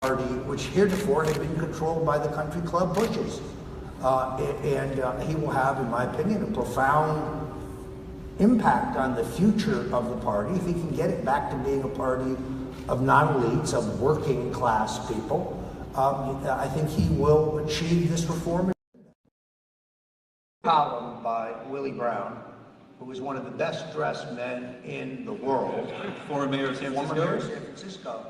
Party, which heretofore had been controlled by the country club Bushes. He will have, in my opinion, a profound impact on the future of the party if he can get it back to being a party of non-elites, of working class people. I think he will achieve this reform. Column by Willie Brown, who was one of the best dressed men in the world. Former mayor of San Francisco? Former mayor of San Francisco.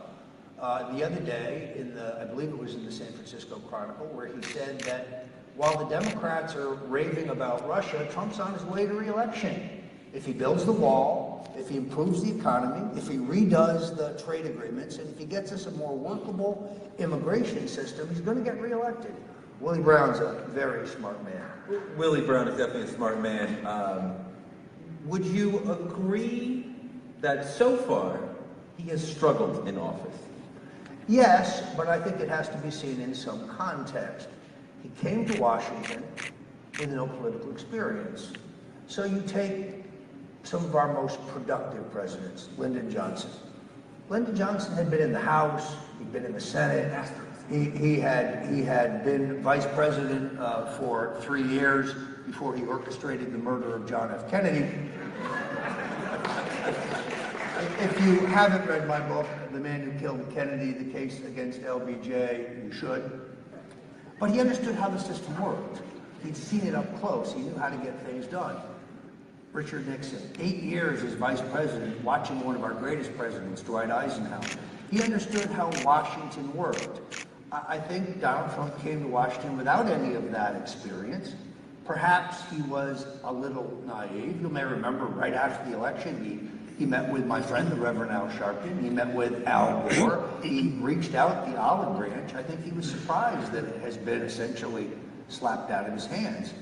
The other day, I believe it was in the San Francisco Chronicle, where he said that while the Democrats are raving about Russia, Trump's on his way to re-election. If he builds the wall, if he improves the economy, if he redoes the trade agreements, and if he gets us a more workable immigration system, he's going to get re-elected. Willie Brown's a very smart man. Willie Brown is definitely a smart man. Would you agree that so far he has struggled in office? Yes, but I think it has to be seen in some context. He came to Washington with no political experience. So you take some of our most productive presidents, Lyndon Johnson. Lyndon Johnson had been in the House, he'd been in the Senate, he had been vice president for 3 years before he orchestrated the murder of John F. Kennedy. If you haven't read my book, The Man Who Killed Kennedy, The Case Against LBJ, you should. But he understood how the system worked. He'd seen it up close. He knew how to get things done. Richard Nixon, 8 years as vice president, watching one of our greatest presidents, Dwight Eisenhower. He understood how Washington worked. I think Donald Trump came to Washington without any of that experience. Perhaps he was a little naive. You may remember right after the election, he met with my friend, the Reverend Al Sharpton. He met with Al Gore. He reached out the olive branch. I think he was surprised that it has been essentially slapped out of his hands.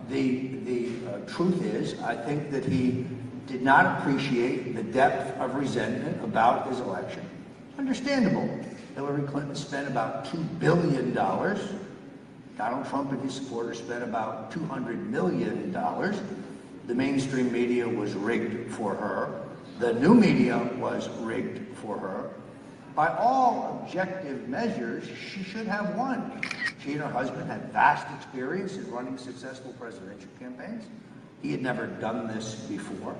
The truth is, I think that he did not appreciate the depth of resentment about his election. Understandable. Hillary Clinton spent about $2 billion. Donald Trump and his supporters spent about $200 million. The mainstream media was rigged for her. The new media was rigged for her. By all objective measures, she should have won. She and her husband had vast experience in running successful presidential campaigns. He had never done this before.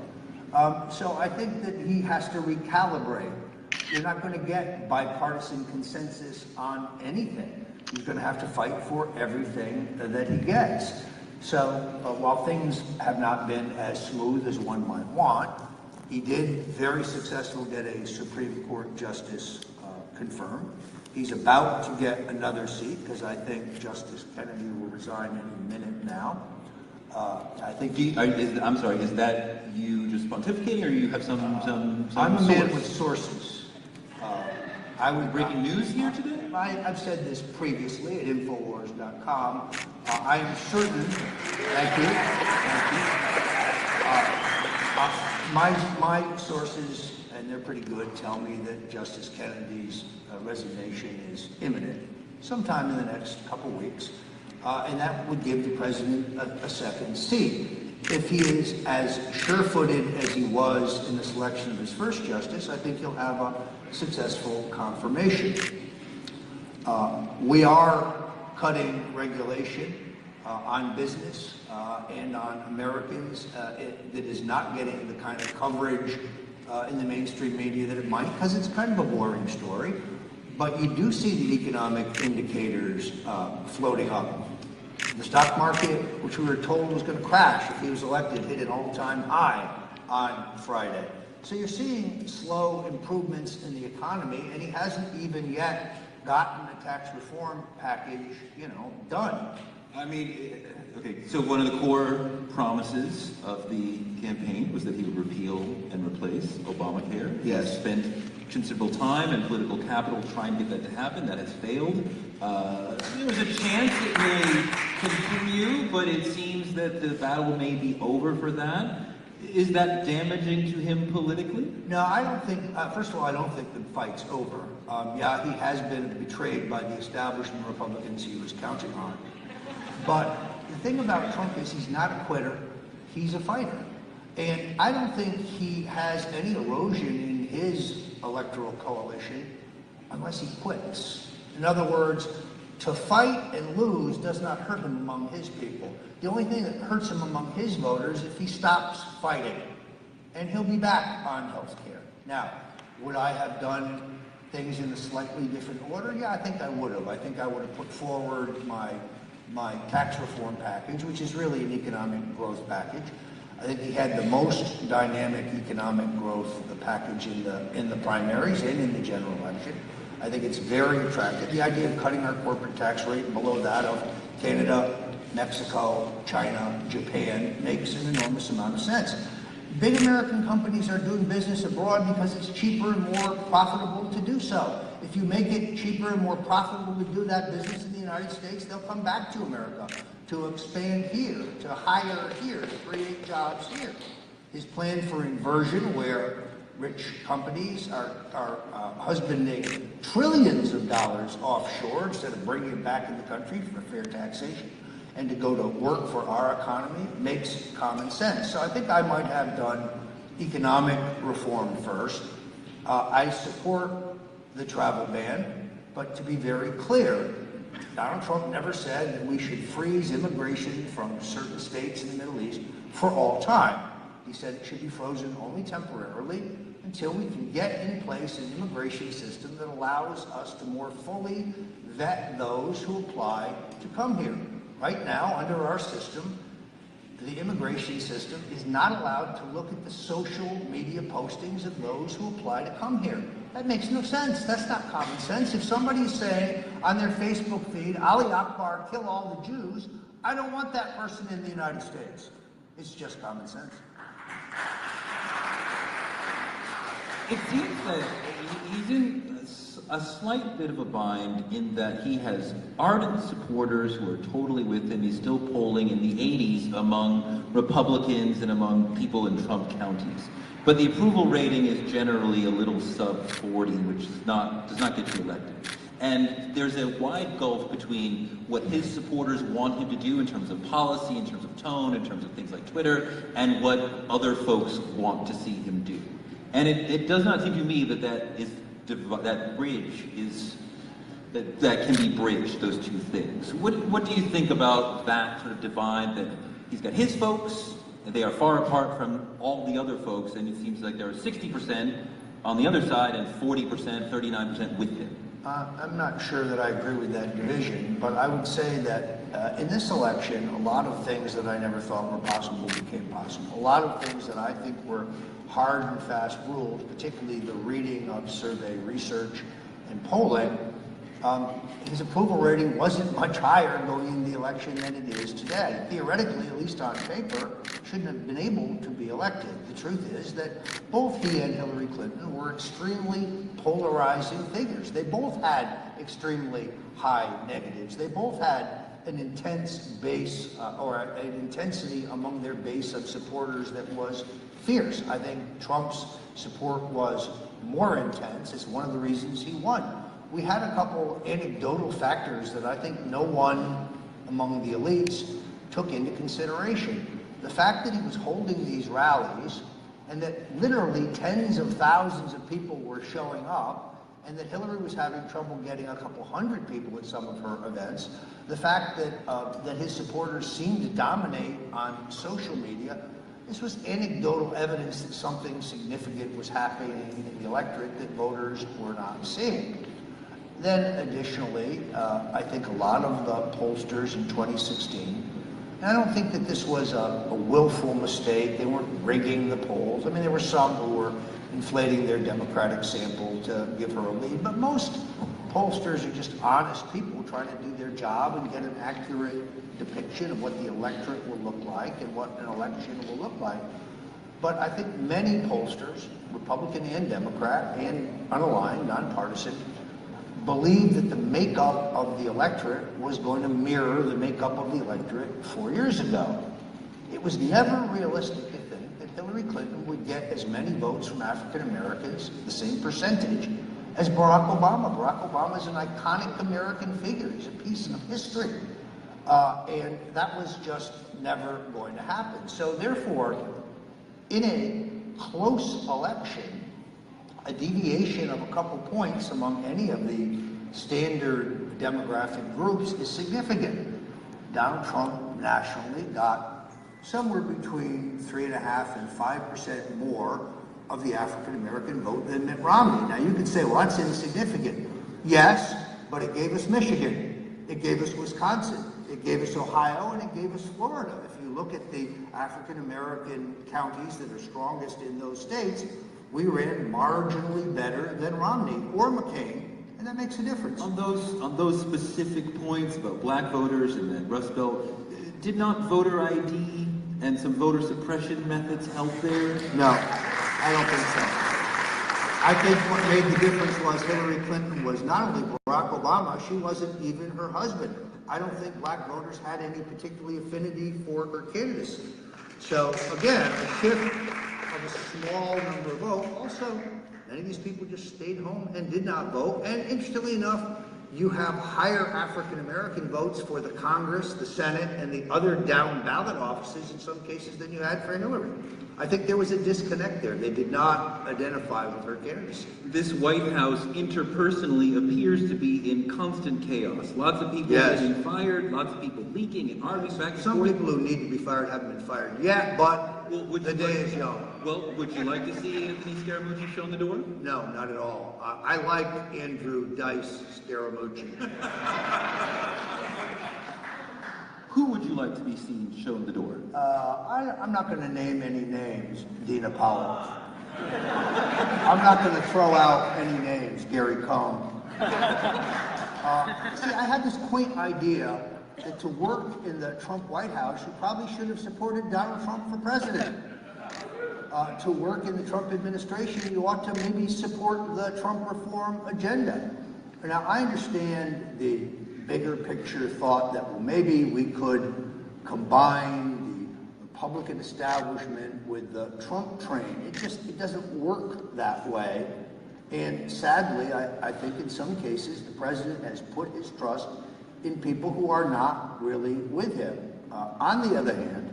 So I think that he has to recalibrate. You're not going to get bipartisan consensus on anything. He's going to have to fight for everything that he gets. So while things have not been as smooth as one might want, he did very successfully get a Supreme Court justice confirmed. He's about to get another seat because I think Justice Kennedy will resign any minute now. I think. I'm sorry. Is that you just pontificating, or you have some I'm a source? man with sources. I would breaking news here today. I've said this previously at Infowars.com. I am certain. Thank you. My sources, and they're pretty good, tell me that Justice Kennedy's resignation is imminent, sometime in the next couple weeks, and that would give the president a second seat. If he is as sure-footed as he was in the selection of his first justice, I think he'll have a successful confirmation. We are cutting regulation on business and on Americans that is not getting the kind of coverage in the mainstream media that it might, because it's kind of a boring story. But you do see the economic indicators floating up. The stock market, which we were told was going to crash if he was elected, hit an all-time high on Friday. So you're seeing slow improvements in the economy, and he hasn't even yet gotten a tax reform package, done. I mean, okay, so one of the core promises of the campaign was that he would repeal and replace Obamacare. Yes. He spent considerable time and political capital trying to get that to happen. That has failed. There was a chance it may continue, but it seems that the battle may be over for that. Is that damaging to him politically? No, I don't think, first of all, I don't think the fight's over. Yeah, he has been betrayed by the establishment Republicans he was counting on. But the thing about Trump is he's not a quitter, he's a fighter. And I don't think he has any erosion in his electoral coalition unless he quits. In other words, to fight and lose does not hurt him among his people. The only thing that hurts him among his voters is if he stops fighting. And he'll be back on health care. Now, would I have done things in a slightly different order? Yeah, I think I would have. I think I would have put forward my tax reform package, which is really an economic growth package. I think he had the most dynamic economic growth package in the primaries and in the general election. I think it's very attractive. The idea of cutting our corporate tax rate below that of Canada, Mexico, China, Japan makes an enormous amount of sense. Big American companies are doing business abroad because it's cheaper and more profitable to do so. If you make it cheaper and more profitable to do that business in the United States, they'll come back to America to expand here, to hire here, to create jobs here. His plan for inversion, where rich companies are husbanding trillions of dollars offshore instead of bringing it back in the country for fair taxation, and to go to work for our economy, makes common sense. So I think I might have done economic reform first. I support the travel ban, but to be very clear, Donald Trump never said that we should freeze immigration from certain states in the Middle East for all time. He said it should be frozen only temporarily until we can get in place an immigration system that allows us to more fully vet those who apply to come here. Right now, under our system, the immigration system is not allowed to look at the social media postings of those who apply to come here. That makes no sense. That's not common sense. If somebody is saying on their Facebook feed, Ali Akbar, kill all the Jews, I don't want that person in the United States. It's just common sense. It seems that he's in a slight bit of a bind in that he has ardent supporters who are totally with him. He's still polling in the 80s among Republicans and among people in Trump counties. But the approval rating is generally a little sub 40, which does not get you elected. And there's a wide gulf between what his supporters want him to do in terms of policy, in terms of tone, in terms of things like Twitter, and what other folks want to see him do. And it does not seem to me that that bridge is that can be bridged, those two things. What do you think about that sort of divide, that he's got his folks and they are far apart from all the other folks, and it seems like there are 60% on the other side and 40%, 39% with him? I'm not sure that I agree with that division, but I would say that in this election, a lot of things that I never thought were possible became possible. A lot of things that I think were hard and fast rules, particularly the reading of survey research and polling, his approval rating wasn't much higher going into the election than it is today. Theoretically, at least on paper, shouldn't have been able to be elected. The truth is that both he and Hillary Clinton were extremely polarizing figures. They both had extremely high negatives. They both had an intense base or an intensity among their base of supporters that was fierce. I think Trump's support was more intense. It's one of the reasons he won. We had a couple anecdotal factors that I think no one among the elites took into consideration. The fact that he was holding these rallies and that literally tens of thousands of people were showing up, and that Hillary was having trouble getting a couple hundred people at some of her events. The fact that his supporters seemed to dominate on social media, this was anecdotal evidence that something significant was happening in the electorate that voters were not seeing. Then additionally, I think a lot of the pollsters in 2016, and I don't think that this was a willful mistake, they weren't rigging the polls. I mean, there were some who were inflating their Democratic sample to give her a lead, but most pollsters are just honest people trying to do their job and get an accurate depiction of what the electorate will look like and what an election will look like. But I think many pollsters, Republican and Democrat and unaligned, nonpartisan, believed that the makeup of the electorate was going to mirror the makeup of the electorate 4 years ago. It was never realistic to think that Hillary Clinton would get as many votes from African Americans, the same percentage, as Barack Obama. Barack Obama is an iconic American figure. He's a piece of history. And that was just never going to happen. So therefore, in a close election, a deviation of a couple points among any of the standard demographic groups is significant. Donald Trump nationally got somewhere between 3.5% and 5% more of the African American vote than Mitt Romney. Now you could say, well, that's insignificant. Yes, but it gave us Michigan, it gave us Wisconsin, it gave us Ohio, and it gave us Florida. If you look at the African American counties that are strongest in those states, we ran marginally better than Romney or McCain, and that makes a difference. On those specific points about black voters and that Rust Belt, did not voter ID and some voter suppression methods help there? No, I don't think so. I think what made the difference was Hillary Clinton was not only Barack Obama, she wasn't even her husband. I don't think black voters had any particular affinity for her candidacy. So again, a shift of a small number of votes. Also, many of these people just stayed home and did not vote. And interestingly enough, you have higher African American votes for the Congress, the Senate, and the other down ballot offices in some cases than you had for Hillary. I think there was a disconnect there. They did not identify with her candidacy. This White House interpersonally appears to be in constant chaos. Lots of people getting fired, lots of people leaking and arguing back and Some forth. people who need to be fired haven't been fired yet, but the day is young. Well, would you like to see Anthony Scaramucci shown the door? No, not at all. I like Andrew Dice Scaramucci. Who would you like to be seen shown the door? I'm not going to name any names, Dina Powell. I'm not going to throw out any names, Gary Cohn. See, I had this quaint idea that to work in the Trump White House, you probably should have supported Donald Trump for president. To work in the Trump administration, you ought to maybe support the Trump reform agenda. Now, I understand the bigger picture thought that, well, maybe we could combine the Republican establishment with the Trump train. It doesn't work that way. And sadly, I think in some cases, the president has put his trust in people who are not really with him. On the other hand,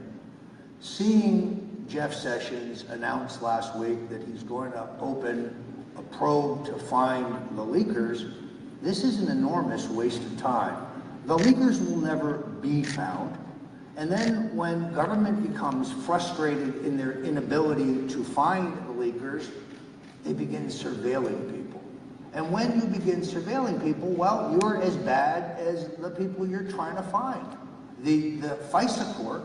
seeing Jeff Sessions announced last week that he's going to open a probe to find the leakers, this is an enormous waste of time. The leakers will never be found. And then when government becomes frustrated in their inability to find the leakers, they begin surveilling people. And when you begin surveilling people, well, you're as bad as the people you're trying to find. The FISA court,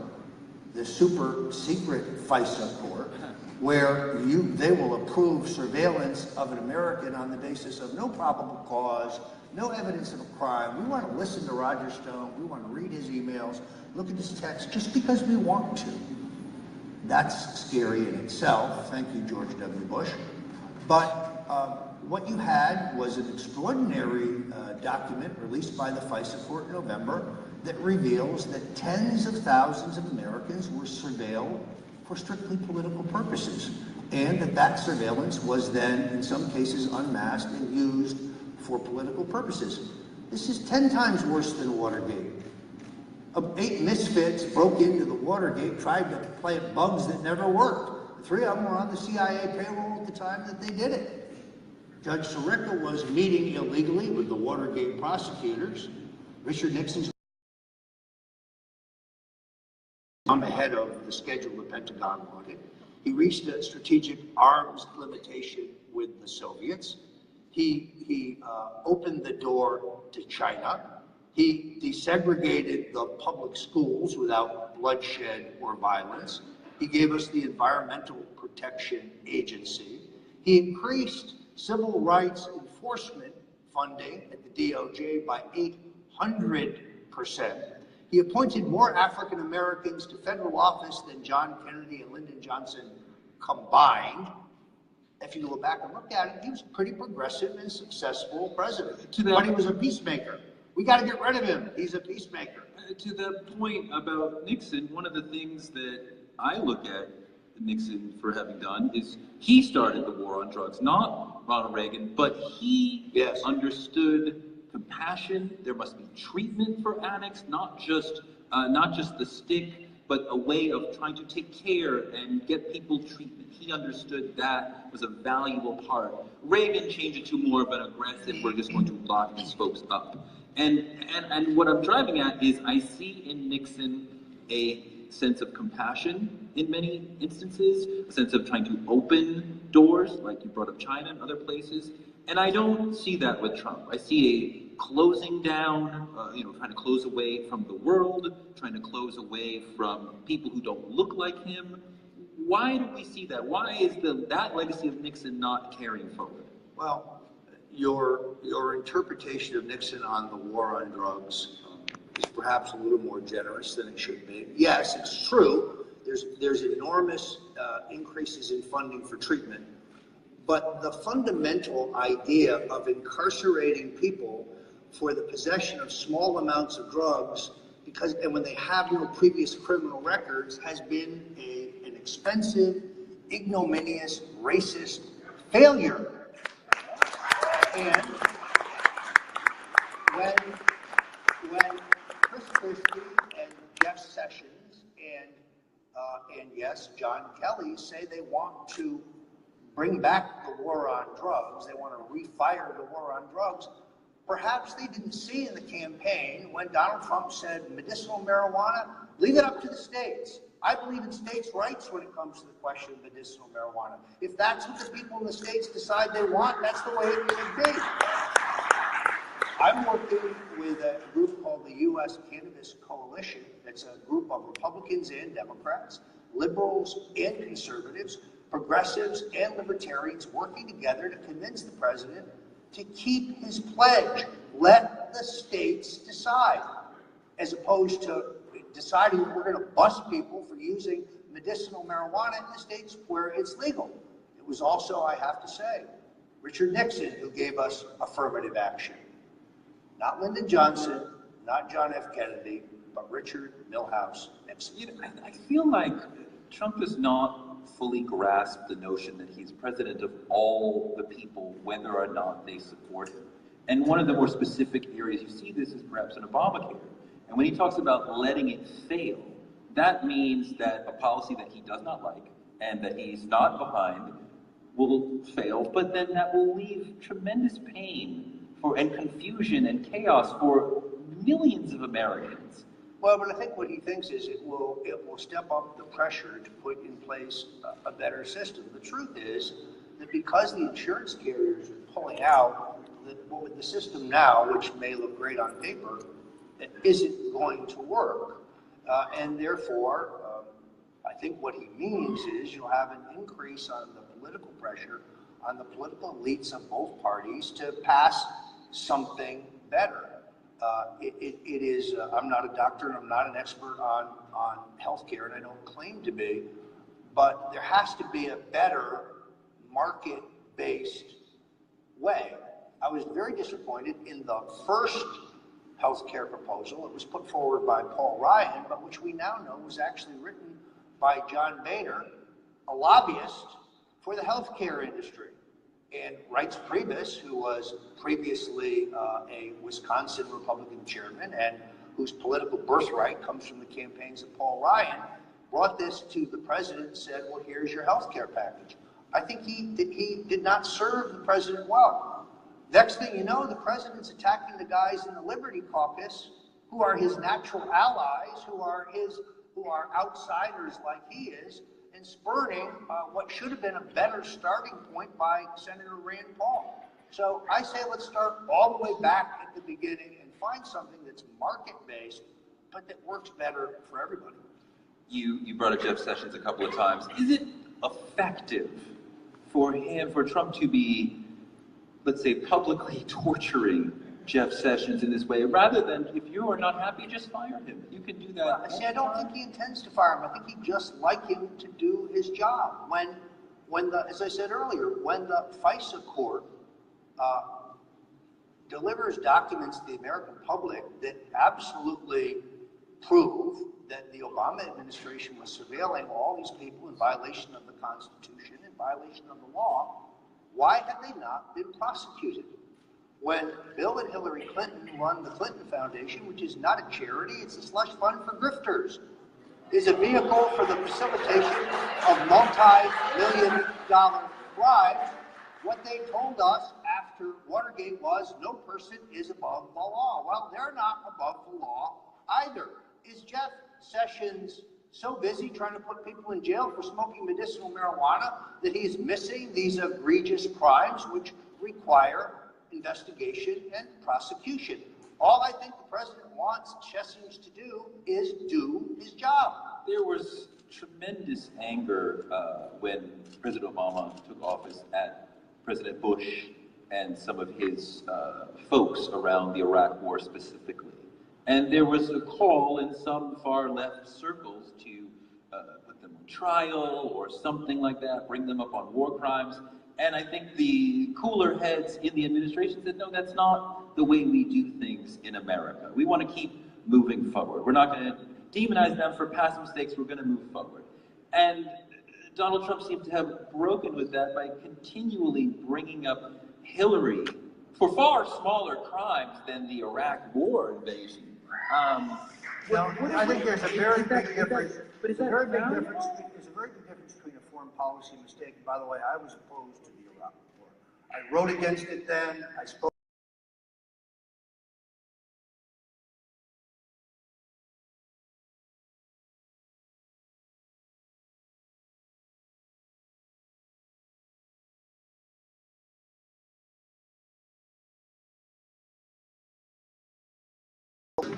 the super secret FISA court, where they will approve surveillance of an American on the basis of no probable cause, no evidence of a crime. We want to listen to Roger Stone. We want to read his emails, look at his text, just because we want to. That's scary in itself. Thank you, George W. Bush. But what you had was an extraordinary document released by the FISA court in November that reveals that tens of thousands of Americans were surveilled for strictly political purposes, and that surveillance was then, in some cases, unmasked and used for political purposes. This is 10 times worse than Watergate. 8 misfits broke into the Watergate, tried to plant bugs that never worked. 3 of them were on the CIA payroll at the time that they did it. Judge Sirica was meeting illegally with the Watergate prosecutors. Richard Nixon's ahead of the schedule the Pentagon wanted. He reached a strategic arms limitation with the Soviets. He opened the door to China. He desegregated the public schools without bloodshed or violence. He gave us the Environmental Protection Agency. He increased civil rights enforcement funding at the DOJ by 800%. He appointed more African Americans to federal office than John Kennedy and Lyndon Johnson combined. If you go back and look at it, he was a pretty progressive and successful president. But he was a peacemaker. We got to get rid of him. He's a peacemaker. To the point about Nixon, one of the things that I look at Nixon for having done is he started the war on drugs, not Ronald Reagan, but he understood compassion. There must be treatment for addicts, not just the stick but a way of trying to take care and get people treatment. He understood that was a valuable part. Reagan changed it to more of an aggressive, we're just going to lock these folks up. And what I'm driving at is I see in Nixon a sense of compassion in many instances, a sense of trying to open doors, like you brought up China and other places, and I don't see that with Trump. I see a closing down, trying to close away from the world, trying to close away from people who don't look like him. Why do we see that? Why is that legacy of Nixon not carrying forward? Well, your interpretation of Nixon on the war on drugs is perhaps a little more generous than it should be. Yes, it's true. There's enormous increases in funding for treatment, but the fundamental idea of incarcerating people for the possession of small amounts of drugs and when they have no previous criminal records has been an expensive, ignominious, racist failure. And when Chris Christie and Jeff Sessions and yes, John Kelly say they want to bring back the war on drugs, they want to refire the war on drugs, perhaps they didn't see in the campaign when Donald Trump said medicinal marijuana, leave it up to the states. I believe in states' rights when it comes to the question of medicinal marijuana. If that's what the people in the states decide they want, that's the way it should be. I'm working with a group called the U.S. Cannabis Coalition. It's a group of Republicans and Democrats, liberals and conservatives, progressives and libertarians working together to convince the president to keep his pledge. Let the states decide, as opposed to deciding that we're going to bust people for using medicinal marijuana in the states where it's legal. It was also, I have to say, Richard Nixon who gave us affirmative action. Not Lyndon Johnson, not John F. Kennedy, but Richard Milhouse Nixon. I feel like Trump does not fully grasp the notion that he's president of all the people, whether or not they support him. And one of the more specific areas you see this is perhaps in Obamacare. And when he talks about letting it fail, that means that a policy that he does not like and that he's not behind will fail, but then that will leave tremendous pain and confusion and chaos for millions of Americans. Well, but I think what he thinks is it will step up the pressure to put in place a better system. The truth is that because the insurance carriers are pulling out, with the system now, which may look great on paper, it isn't going to work. And therefore, I think what he means is you'll have an increase on the political pressure on the political elites of both parties to pass something better. It is, I'm not a doctor and I'm not an expert on healthcare, and I don't claim to be, but there has to be a better market-based way. I was very disappointed in the first healthcare proposal. It was put forward by Paul Ryan, but which we now know was actually written by John Boehner, a lobbyist for the healthcare industry. And Reince Priebus, who was previously a Wisconsin Republican chairman and whose political birthright comes from the campaigns of Paul Ryan, brought this to the president and said, well, here's your health care package. I think he did not serve the president well. Next thing you know, the president's attacking the guys in the Liberty Caucus who are his natural allies, who are outsiders like he is, and spurning what should have been a better starting point by Senator Rand Paul. So I say let's start all the way back at the beginning and find something that's market-based, but that works better for everybody. You brought up Jeff Sessions a couple of times. Is it effective for Trump to be, let's say, publicly torturing Jeff Sessions in this way, rather than, if you are not happy, just fire him? You can do that. Well, see, I don't think he intends to fire him. I think he'd just like him to do his job. As I said earlier, when the FISA court delivers documents to the American public that absolutely prove that the Obama administration was surveilling all these people in violation of the Constitution, in violation of the law, why have they not been prosecuted? When Bill and Hillary Clinton run the Clinton Foundation, which is not a charity, it's a slush fund for grifters. is a vehicle for the facilitation of multi-million-dollar crimes. What they told us after Watergate was no person is above the law. Well, they're not above the law either. Is Jeff Sessions so busy trying to put people in jail for smoking medicinal marijuana that he is missing these egregious crimes which require investigation and prosecution? All I think the president wants Sessions to do is do his job. There was tremendous anger when President Obama took office at President Bush and some of his folks around the Iraq War specifically. And there was a call in some far left circles to put them on trial or something like that, bring them up on war crimes. And I think the cooler heads in the administration said, no, that's not the way we do things in America. We want to keep moving forward. We're not going to demonize them for past mistakes. We're going to move forward. And Donald Trump seemed to have broken with that by continually bringing up Hillary for far smaller crimes than the Iraq War invasion. I think there's a very big difference. There's a very big difference between a foreign policy mistake. And by the way, I was opposed to the Iraq War. I wrote against it then. I spoke.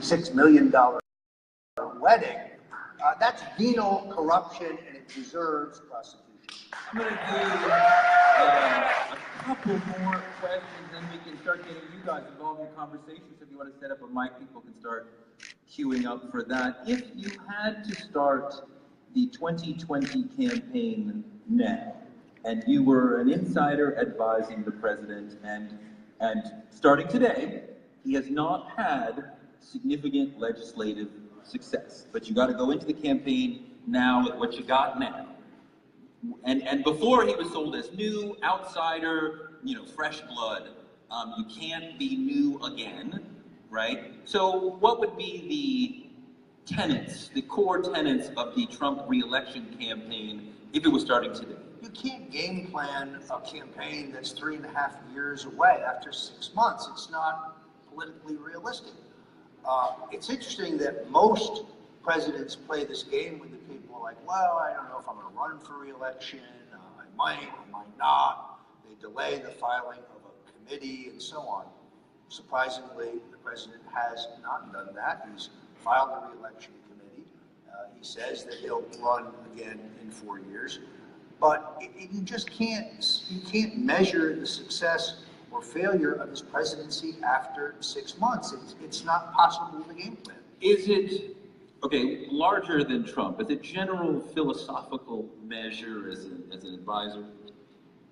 $6 million wedding. That's venal corruption, and it deserves prosecution. I'm going to do a couple more questions, and we can start getting you guys involved in conversations. If you want to set up a mic, people can start queuing up for that. If you had to start the 2020 campaign now, and you were an insider advising the president, and starting today, he has not had significant legislative success, but you got to go into the campaign now with what you got now. And before he was sold as new, outsider, fresh blood. You can't be new again, right? So what would be the tenets, the core tenets of the Trump re-election campaign if it was starting today? You can't game plan a campaign that's 3.5 years away after 6 months. It's not politically realistic. It's interesting that most presidents play this game with the people like, well, I don't know if I'm going to run for re-election. I might not. They delay the filing of a committee and so on. Surprisingly, the president has not done that. He's filed a re-election committee. He says that he'll run again in 4 years. But you just can't measure the success or failure of his presidency after 6 months. It's not possible to game plan. Is it, okay, larger than Trump, as a general philosophical measure as an advisor,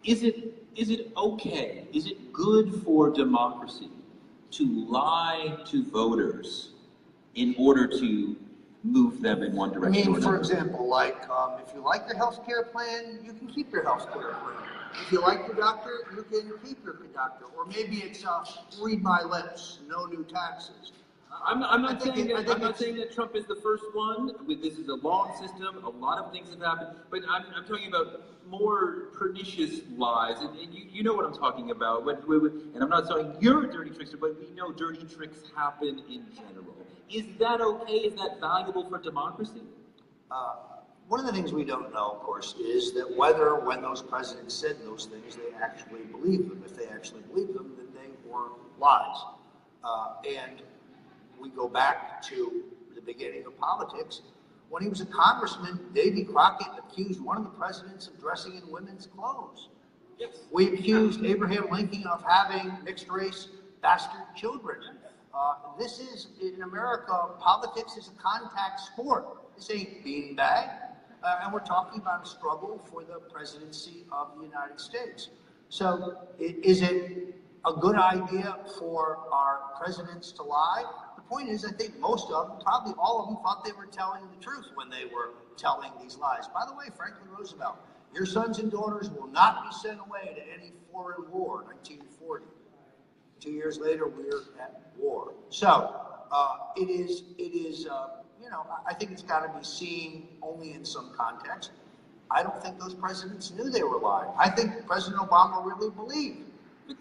is it okay, is it good for democracy to lie to voters in order to move them in one direction? I mean, for example, like if you like your health care plan, you can keep your health care plan. If you like your doctor, you can keep your doctor. Or maybe it's read my lips, no new taxes. I'm not saying that Trump is the first one. This is a long system. A lot of things have happened. But I'm talking about more pernicious lies. And you know what I'm talking about. And I'm not saying you're a dirty trickster, but we know dirty tricks happen in general. Is that okay? Is that valuable for democracy? One of the things we don't know, of course, is that whether when those presidents said those things, they actually believed them. If they actually believed them, then they weren't lies. And we go back to the beginning of politics. When he was a congressman, Davy Crockett accused one of the presidents of dressing in women's clothes. Yes. We accused Abraham Lincoln of having mixed-race bastard children. This is, in America, politics is a contact sport. This ain't beanbag. And we're talking about a struggle for the presidency of the United States. So is it a good idea for our presidents to lie? The point is, I think most of them, probably all of them, thought they were telling the truth when they were telling these lies. By the way, Franklin Roosevelt, your sons and daughters will not be sent away to any foreign war, 1940. 2 years later, we're at war. So it is I think it's got to be seen only in some context. I don't think those presidents knew they were lying. I think President Obama really believed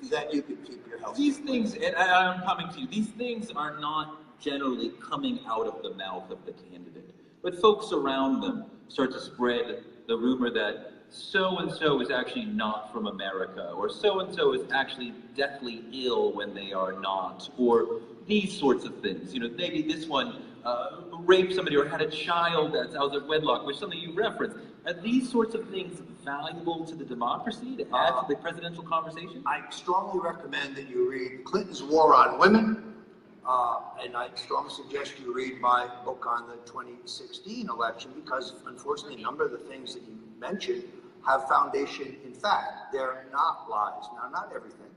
that you could keep your health. These things, and I'm coming to you, these things are not generally coming out of the mouth of the candidate, but folks around them start to spread the rumor that so-and-so is actually not from America, or so-and-so is actually deathly ill when they are not, or these sorts of things. Maybe this one raped somebody or had a child that's out of wedlock, which is something you referenced. Are these sorts of things valuable to the democracy, to add to the presidential conversation? I strongly recommend that you read Clinton's War on Women, and I strongly suggest you read my book on the 2016 election, because unfortunately a number of the things that you mentioned have foundation in fact. They're not lies. Now, not everything,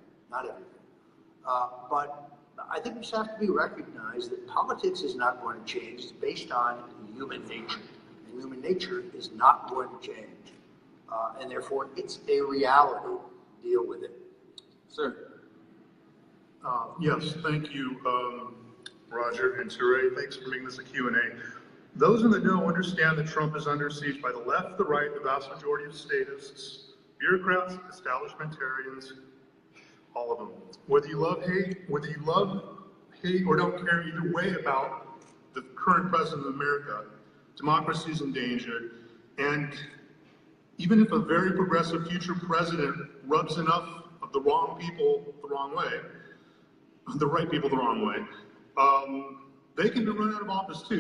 but I think we just have to be recognized that politics is not going to change. It's based on human nature, and human nature is not going to change, and therefore it's a reality. Deal with it. Sir. Yes, thank you, Roger and Teray. Thanks for making this a Q&A. Those in the know understand that Trump is under siege by the left, the right, the vast majority of statists, bureaucrats, establishmentarians, all of them. Whether you love hate, or don't care either way about the current president of America, democracy is in danger. And even if a very progressive future president rubs enough of the wrong people the wrong way, the right people the wrong way, they can be run out of office too.